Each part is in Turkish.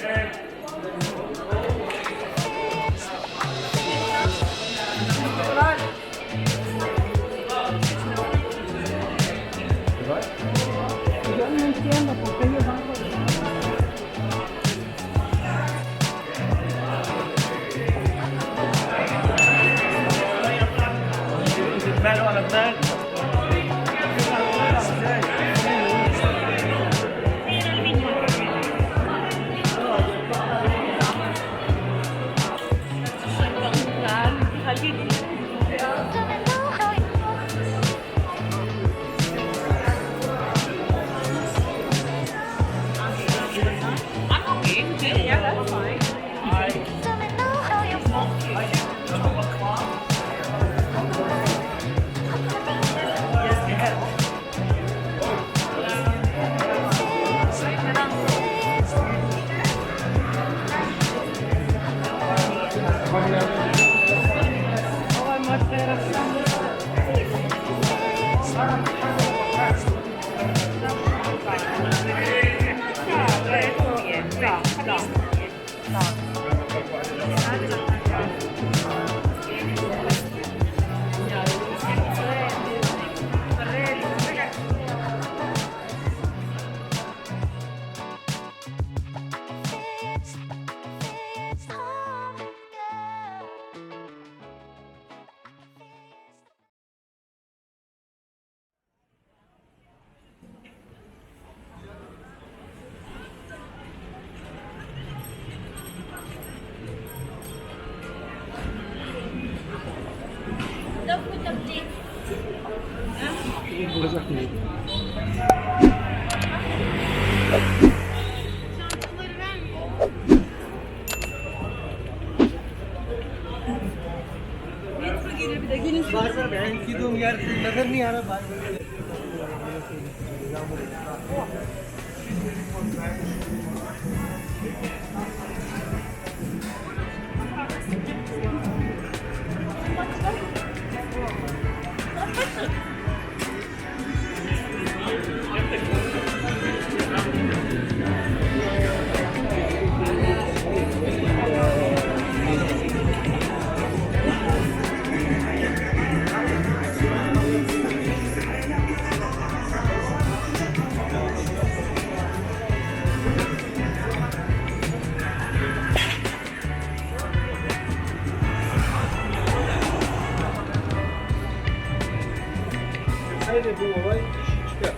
Yo no entiendo por qué ellos van por Metal on a bed. Bulacak mıyım? metro gelir bir de gelin. बार बार बहन की तुम यार नजर नहीं आ रहा बार Hayır bu olay işi çıkar.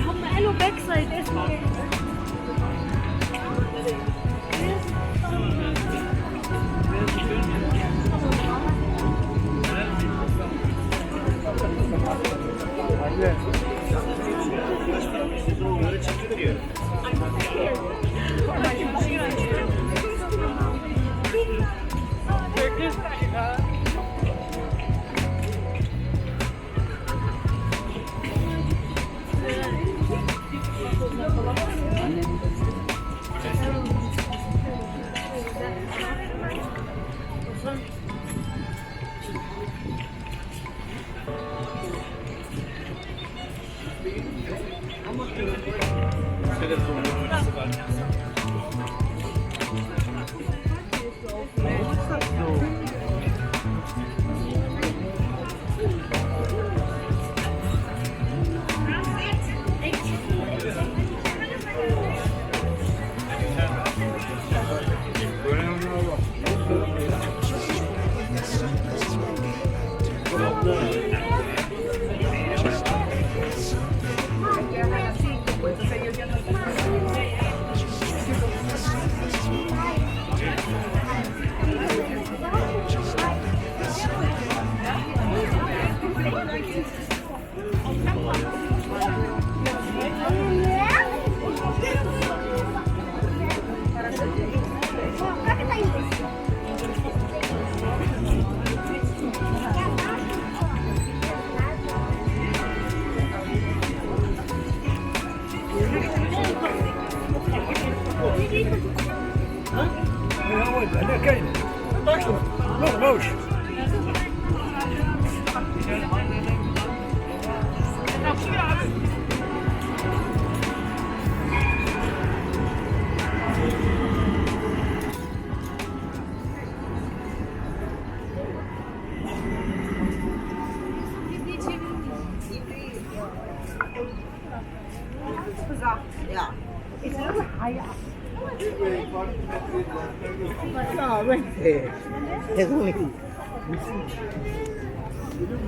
هم قالوا باك سايد اسمه ايه؟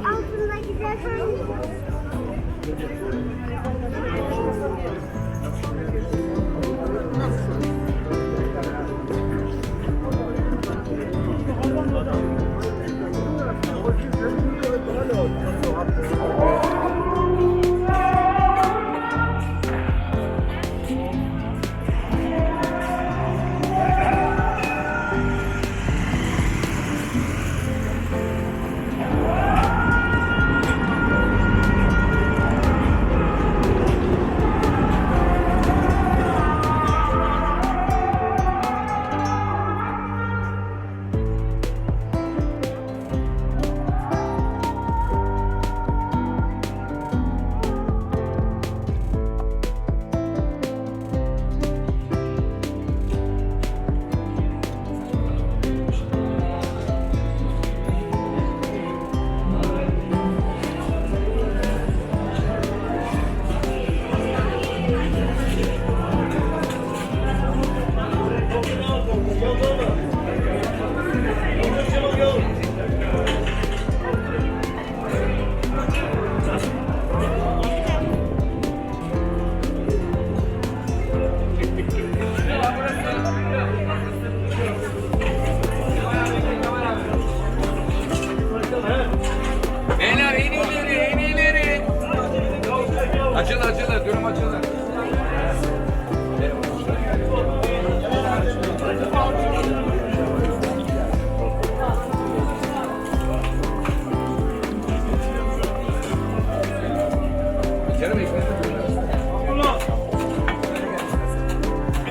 Altındaki zaten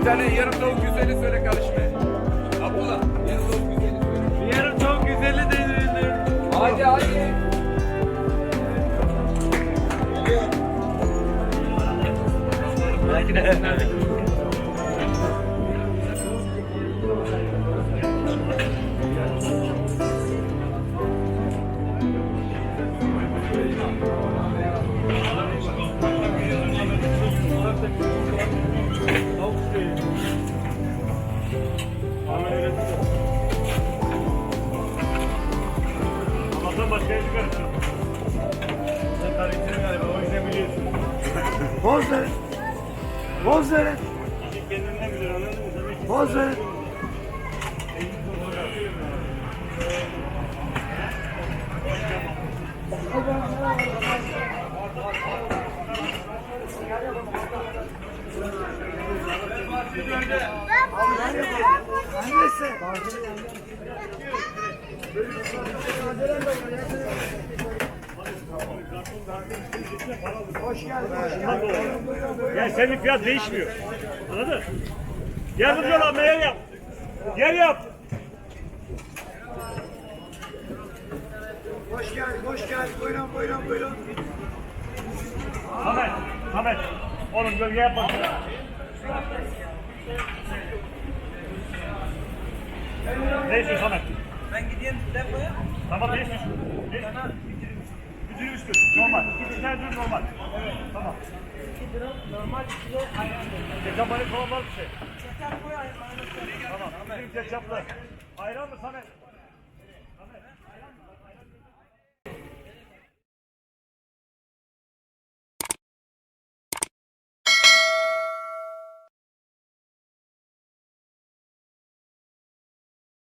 Bir tane yarım tavuk güzeli söyle karışmaya. Abdullah yarım tavuk güzeli söyle. Yarın çok güzeli denildi. Hadi hadi. Belki de. Allah'tan başkaya çıkarırsın. Sen tarihçinin galiba, o yüzden biliyorsun. Poz verin. Poz verin. Kendinden bilir, anladın mı? Demek ki Poz verin. Annesi. Hoş geldin. yani senin fiyat değişmiyor. Anladın? Yardımcı ol abi, yer yap. Yer yap. Hoş geldin. Hoş geldin. Buyurun buyurun buyurun. Ahmet, Ahmet. Oğlum gölge yapma. Ne istiyorsun Ahmet? Ben gideyim depoya. Tamam, ne istiyorsun? Ne istiyorsun? Üzülmüştür. Normal. 2 tane dürüm normal. Evet. Tamam. 2 lira normal 2 kilo ayran. Ketçap falan var bir şey. Çeker koy ayran. Tamam. Bizim ketçaplı. Ayran mı Samet?